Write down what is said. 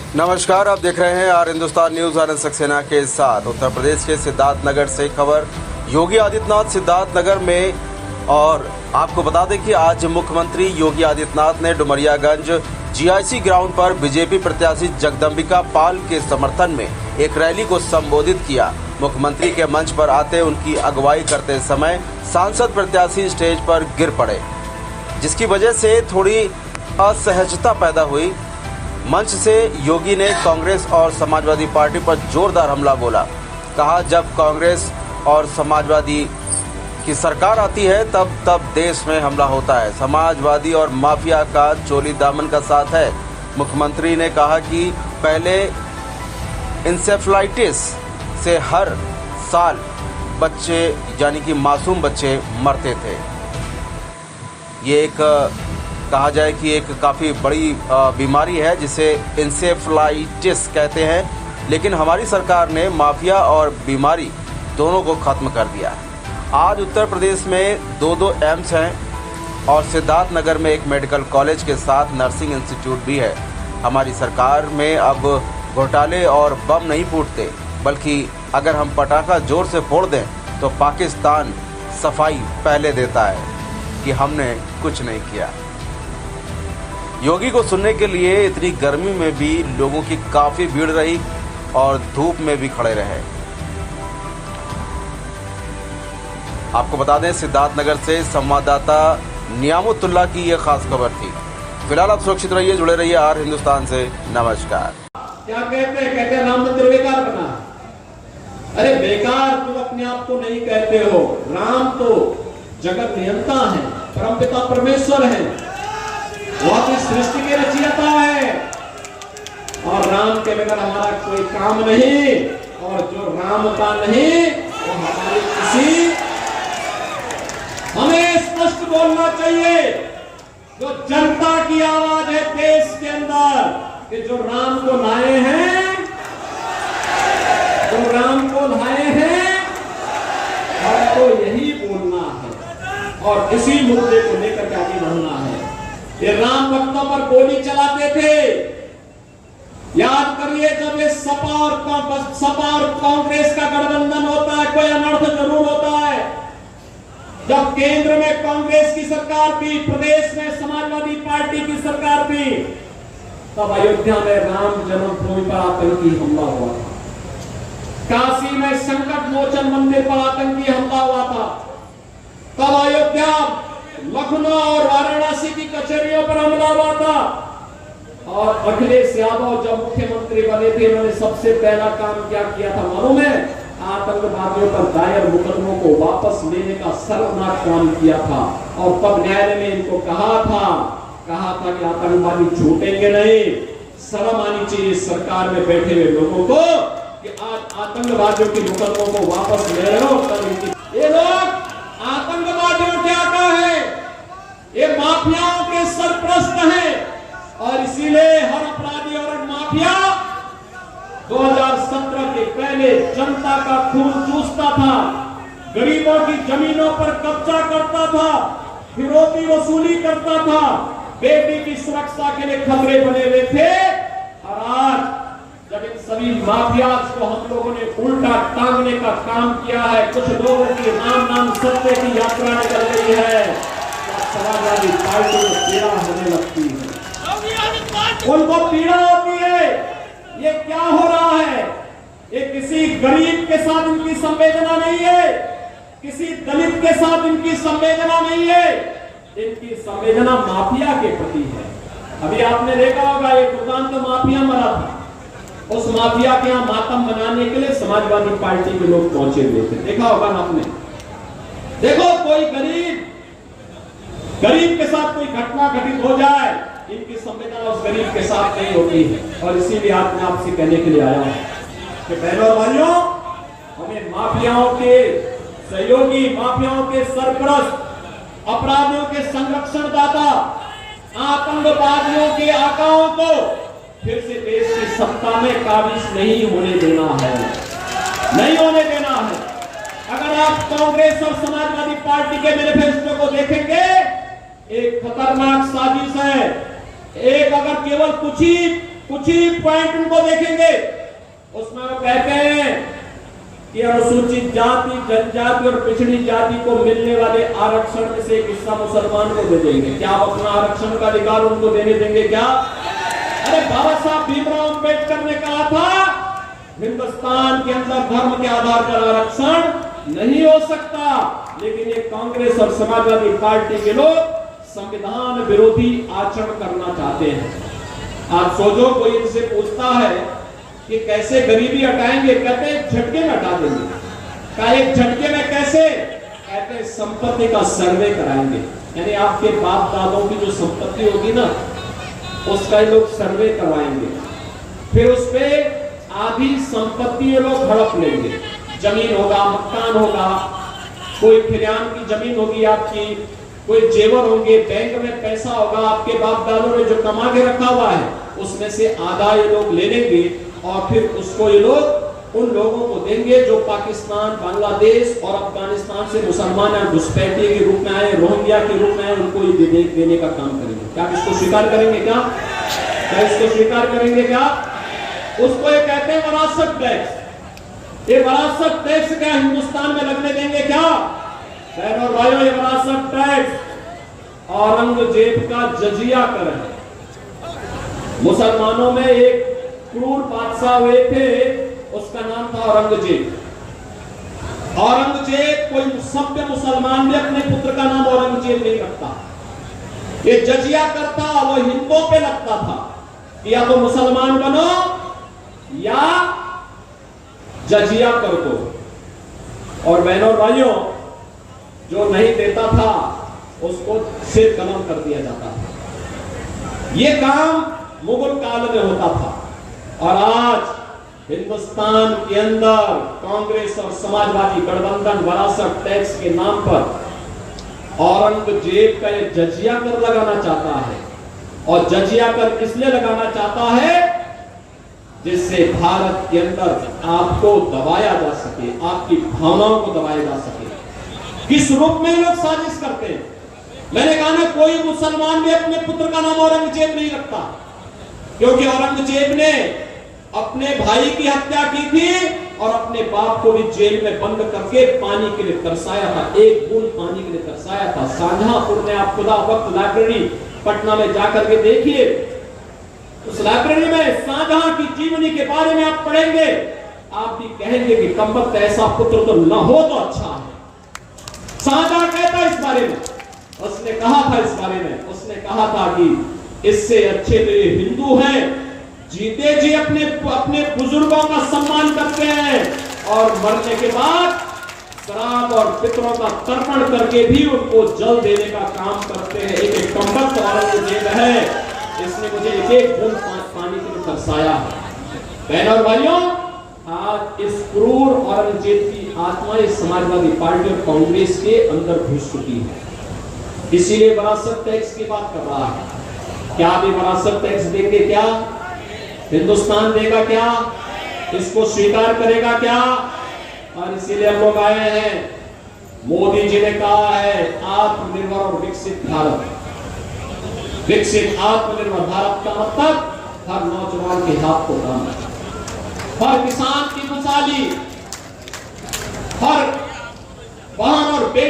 नमस्कार, आप देख रहे हैं आर हिंदुस्तान न्यूज आनंद सक्सेना के साथ। उत्तर प्रदेश के सिद्धार्थनगर से खबर। योगी आदित्यनाथ सिद्धार्थनगर में, और आपको बता दें कि आज मुख्यमंत्री योगी आदित्यनाथ ने डुमरियागंज जीआईसी ग्राउंड पर बीजेपी प्रत्याशी जगदम्बिका पाल के समर्थन में एक रैली को संबोधित किया। मुख्यमंत्री के मंच पर आते उनकी अगुवाई करते समय सांसद प्रत्याशी स्टेज पर गिर पड़े, जिसकी वजह से थोड़ी असहजता पैदा हुई। मंच से योगी ने कांग्रेस और समाजवादी पार्टी पर जोरदार हमला बोला। कहा, जब कांग्रेस और समाजवादी की सरकार आती है तब देश में हमला होता है। समाजवादी और माफिया का चोली दामन का साथ है। मुख्यमंत्री ने कहा कि पहले इंसेफ्लाइटिस से हर साल बच्चे यानी कि मासूम बच्चे मरते थे। ये एक कहा जाए कि एक काफ़ी बड़ी बीमारी है जिसे इंसेफ्लाइटिस कहते हैं, लेकिन हमारी सरकार ने माफिया और बीमारी दोनों को ख़त्म कर दिया है। आज उत्तर प्रदेश में दो एम्स हैं और सिद्धार्थनगर में एक मेडिकल कॉलेज के साथ नर्सिंग इंस्टीट्यूट भी है। हमारी सरकार में अब घोटाले और बम नहीं फूटते, बल्कि अगर हम पटाखा जोर से फोड़ दें तो पाकिस्तान सफाई पहले देता है कि हमने कुछ नहीं किया। योगी को सुनने के लिए इतनी गर्मी में भी लोगों की काफी भीड़ रही और धूप में भी खड़े रहे। आपको बता दें, सिद्धार्थनगर से संवाददाता नियामुतुल्लाह की यह खास खबर थी। फिलहाल आप सुरक्षित रहिए, जुड़े रहिए आर हिंदुस्तान से। नमस्कार। क्या कहते हैं राम मंदिर बेकार बना। अरे बेकार तुम अपने आप को नहीं कहते हो। राम तो जगत नियंता है, परमपिता परमेश्वर है, वो अपनी सृष्टि के रचयिता है और राम के बगैर हमारा कोई काम नहीं। और जो राम का नहीं वो हमारी किसी, हमें स्पष्ट बोलना चाहिए। जो जनता की आवाज है देश के अंदर कि जो राम को लाए हैं, जो राम को लाए हैं, हमको यही बोलना है और इसी मुद्दे को लेकर के आगे बढ़ना है। ये राम भक्तों पर गोली चलाते थे। याद करिए, जब ये सपा और कांग्रेस का गठबंधन होता है, कोई अनर्थ जरूर होता है। जब केंद्र में कांग्रेस की सरकार थी, प्रदेश में समाजवादी पार्टी की सरकार थी, तब अयोध्या में राम जन्मभूमि पर आतंकी हमला हुआ था। काशी में संकट मोचन मंदिर पर आतंकी हमला हुआ था। तब अयोध्या, लखनऊ और वाराणसी की कचहरियों पर हमला हुआ था। और अखिलेश यादव जब मुख्यमंत्री बने थे, उन्होंने सबसे पहला काम क्या किया था मालूम है? आतंकवादियों पर दायर मुकदमों को वापस लेने का शर्मनाक काम किया था। और तब न्यायालय ने इनको कहा था कि आतंकवादी छूटेंगे नहीं। शर्म आनी चाहिए सरकार में बैठे हुए लोगों को कि आज आतंकवादियों के मुकदमों को वापस ले रहे हो। ये लोग आतंकवादियों के आका है, ये माफियाओं के सरपरस्त हैं और इसीलिए हर अपराधी और माफिया 2017 के पहले जनता का खून चूसता था, गरीबों की जमीनों पर कब्जा करता था, फिरौती वसूली करता था, बेटी की सुरक्षा के लिए खतरे बने हुए थे। और आज जब इन सभी माफियाज को हम लोगों ने उल्टा टांगने का काम किया है, कुछ लोगों की नाम सत्य की यात्रा निकल गई है, समाजवादी पार्टी को पीड़ा होने लगती है, उनको पीड़ा होती है। ये क्या हो रहा है? ये किसी गरीब के साथ इनकी संवेदना नहीं है, किसी दलित के साथ इनकी संवेदना नहीं है, इनकी संवेदना माफिया के प्रति है। अभी आपने देखा होगा, एक दुकान तो माफिया मरा था, उस माफिया के यहाँ मातम बनाने के लिए समाजवादी पार्टी के लोग पहुंचे हुए थे। देखा होगा ना आपने। देखो, कोई गरीब के साथ कोई घटना घटित हो जाए, इनकी संवेदना उस गरीब के साथ नहीं होती है। और इसीलिए आपने आपसे कहने के लिए आया हूं कि बहनों और भाइयों, हमें माफियाओं के सहयोगी, माफियाओं के सरपरस्त, अपराधियों के संरक्षणदाता, आतंकवादियों के आकाओं को फिर से देश की सत्ता में काबिज नहीं होने देना है, नहीं होने देना है। अगर आप कांग्रेस और समाजवादी पार्टी के मैनिफेस्टो को देखेंगे, एक खतरनाक साजिश है। एक अगर केवल कुछ ही कुछ ही पॉइंट उनको देखेंगे, उसमें वो कहते हैं कि अनुसूचित जाति, जनजाति और पिछड़ी जाति को मिलने वाले आरक्षण में से एक हिस्सा मुसलमान को दे देंगे। क्या आप अपना आरक्षण का अधिकार उनको देने देंगे क्या? अरे बाबा साहब भीमराव अंबेडकर ने कहा था हिंदुस्तान के अंदर धर्म के आधार पर आरक्षण नहीं हो सकता, लेकिन ये कांग्रेस और समाजवादी पार्टी के लोग संविधान विरोधी आचरण करना चाहते हैं। आप सोचो, कोई इनसे पूछता है कि कैसे गरीबी हटाएंगे, कहते हैं झटके में हटा देंगे। क्या एक झटके में कैसे? कहते हैं संपत्ति का सर्वे कराएंगे, यानी आपके बाप दादों की जो संपत्ति होगी ना, उसका लोग सर्वे करवाएंगे, फिर उस पे आधी संपत्ति ये लोग हड़प लेंगे। जमीन होगा, मकान होगा, कोई खलिहान की जमीन होगी आपकी, कोई जेवर होंगे, बैंक में पैसा होगा, आपके बाप दादों ने जो कमा के रखा हुआ है उसमें से आधा ये लोग ले लेंगे और फिर उसको ये लोग उन लोगों को देंगे जो पाकिस्तान, बांग्लादेश और अफगानिस्तान से मुसलमान या घुसपैठिए के रूप में आए, रोहिंग्या के रूप में आए, उनको ये देने का काम करेंगे। क्या इसको स्वीकार करेंगे? क्या इसको स्वीकार करेंगे? क्या उसको ये कहते हैं विरासत टैक्स। ये विरासत टैक्स क्या हिंदुस्तान में लगने देंगे क्या? बहनों भाइयों, ये विरासत टैक्स औरंगजेब का जजिया कर है। मुसलमानों में एक क्रूर बादशाह हुए थे, उसका नाम था औरंगजेब। औरंगजेब, कोई सभ्य मुसलमान भी अपने पुत्र का नाम औरंगजेब नहीं रखता। ये जजिया करता, वो हिंदुओं पे लगता था कि या तो मुसलमान बनो या जजिया कर दो। और बहनों भाइयों, जो नहीं देता था उसको सिर कलम कर दिया जाता था। ये काम मुगल काल में होता था और आज हिंदुस्तान के अंदर कांग्रेस और समाजवादी गठबंधन विरासत टैक्स के नाम पर औरंगजेब का ये जजिया कर लगाना चाहता है। और जजिया कर इसलिए लगाना चाहता है जिससे भारत के अंदर आपको दबाया जा सके, आपकी भावनाओं को दबाया जा सके। किस रूप में लोग साजिश करते हैं? मैंने कहा ना, कोई मुसलमान भी अपने पुत्र का नाम औरंगजेब नहीं रखता, क्योंकि औरंगजेब ने अपने भाई की हत्या की थी और अपने बाप को भी जेल में बंद करके पानी के लिए तरसाया था, एक बूंद पानी के लिए तरसाया था। शाहजहांपुर में आप खुदा वक्त लाइब्रेरी पटना में जाकर के देखिए, उस लाइब्रेरी में शाहजहां की जीवनी के बारे में आप पढ़ेंगे, आप भी कहेंगे कि कमबख्त ऐसा पुत्र तो न हो तो अच्छा है। शाहजहां कहता इस बारे में, उसने कहा था इस बारे में, उसने कहा था कि इससे अच्छे तो ये हिंदू हैं, जीते जी अपने अपने बुजुर्गों का सम्मान करते हैं और मरने के बाद श्राद्ध और पितरों का तर्पण करके भी उनको जल देने का काम करते हैं। एक कमबख्त औरंगजेब है, इसने मुझे एक बूंद पानी के लिए तरसाया है। बहनों और भाइयों, आज इस क्रूर औरंगजेब की आत्मा इस समाजवादी पार्टी और कांग्रेस के अंदर घुस चुकी है, इसीलिए विरासत टैक्स की बात कर रहा है। क्या भी विरासत टैक्स देंगे? क्या हिंदुस्तान देगा? क्या इसको स्वीकार करेगा? क्या? और इसीलिए हम लोग आए हैं। मोदी जी ने कहा है आत्मनिर्भर और विकसित भारत। विकसित आत्मनिर्भर भारत का मतलब हर नौजवान के हाथ को काम, हर किसान की खुशहाली, हर बहन और बेटी